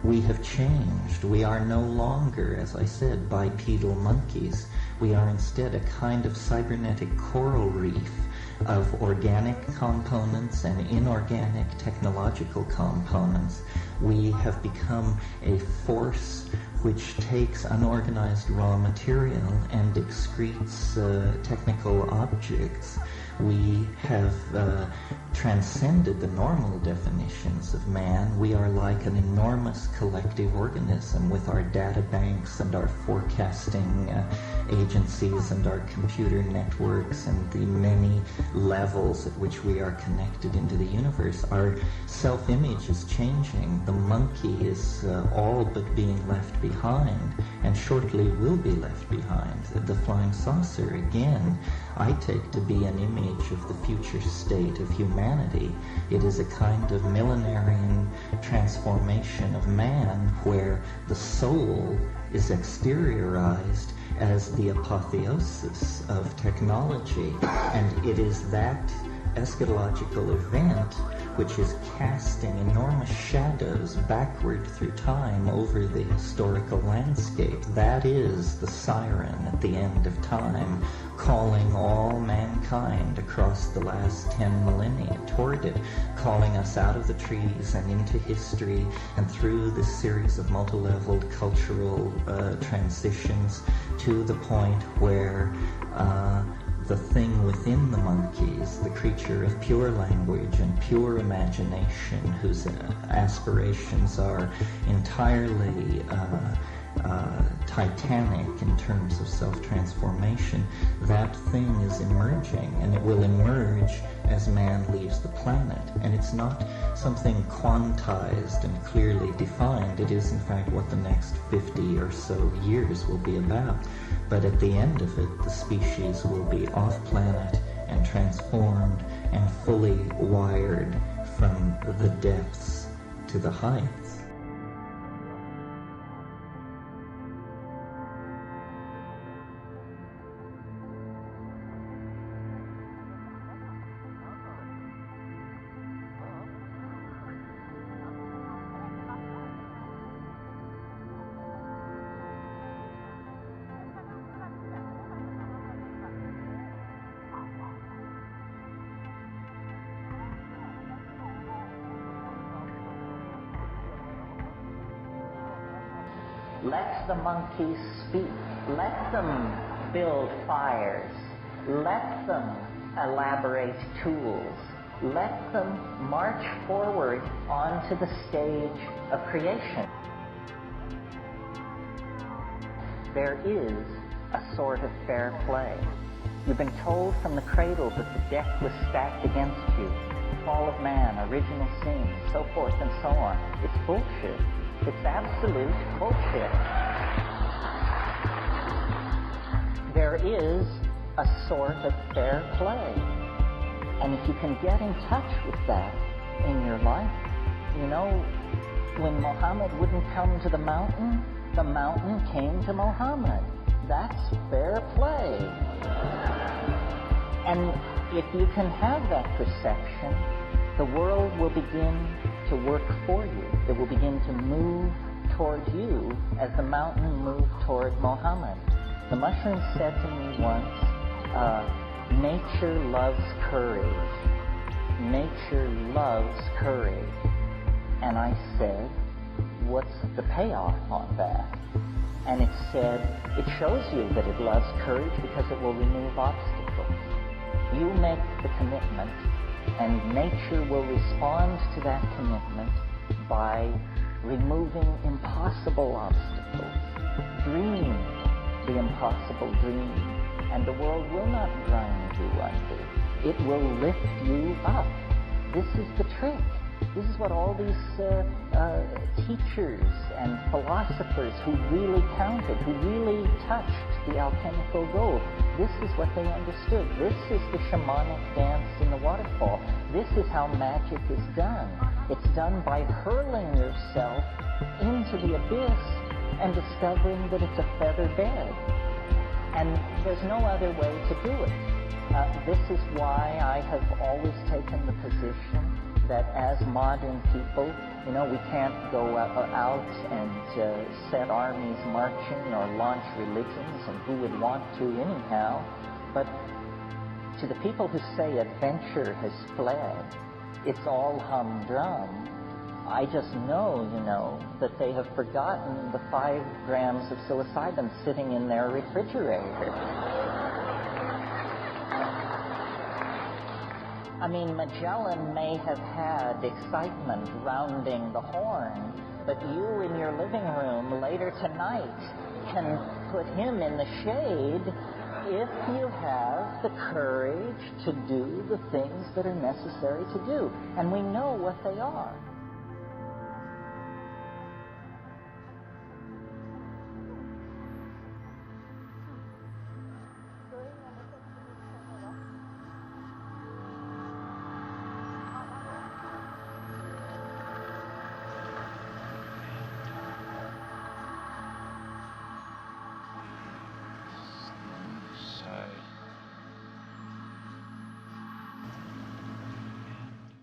we have changed. We are no longer, as I said, bipedal monkeys. We are instead a kind of cybernetic coral reef of organic components and inorganic technological components. We have become a force which takes unorganized raw material and excretes technical objects. We have transcended the normal definitions of man. We are like an enormous collective organism with our data banks and our forecasting agencies and our computer networks and the many levels at which we are connected into the universe. Our self-image is changing. The monkey is all but being left behind, and shortly will be left behind. The flying saucer, again, I take to be an image of the future state of humanity. It is a kind of millenarian transformation of man where the soul is exteriorized as the apotheosis of technology, and it is that eschatological event which is casting enormous shadows backward through time over the historical landscape. That is the siren at the end of time, calling all mankind across the last 10 millennia toward it, calling us out of the trees and into history and through this series of multi-leveled cultural transitions to the point where the thing within the monkeys, the creature of pure language and pure imagination, whose aspirations are entirely titanic in terms of self-transformation, that thing is emerging, and it will emerge as man leaves the planet. And it's not something quantized and clearly defined. It is, in fact, what the next 50 or so years will be about. But at the end of it, the species will be off-planet and transformed and fully wired from the depths to the heights. Let the monkeys speak. Let them build fires. Let them elaborate tools. Let them march forward onto the stage of creation. There is a sort of fair play. You've been told from the cradle that the deck was stacked against you. Fall of man, original sin, so forth and so on. It's bullshit. It's absolute bullshit. There is a sort of fair play. And if you can get in touch with that in your life, you know, when Muhammad wouldn't come to the mountain came to Muhammad. That's fair play. And if you can have that perception, the world will begin to work for you. It will begin to move toward you as the mountain moved toward Muhammad. The mushroom said to me once, nature loves courage. Nature loves courage. And I said, what's the payoff on that? And it said, it shows you that it loves courage because it will remove obstacles. You make the commitment, and nature will respond to that commitment by removing impossible obstacles. Dream the impossible dream, and the world will not grind you under. It will lift you up. This is the trick. This is what all these teachers and philosophers who really counted, who really touched the alchemical gold, this is what they understood. This is the shamanic dance in the waterfall. This is how magic is done. It's done by hurling yourself into the abyss and discovering that it's a feather bed. And there's no other way to do it. This is why I have always taken the position that as modern people, you know, we can't go out and set armies marching or launch religions, and who would want to anyhow. But to the people who say adventure has fled, it's all humdrum, I just know, you know, that they have forgotten the 5 grams of psilocybin sitting in their refrigerator. I mean, Magellan may have had excitement rounding the Horn, but you in your living room later tonight can put him in the shade if you have the courage to do the things that are necessary to do. And we know what they are.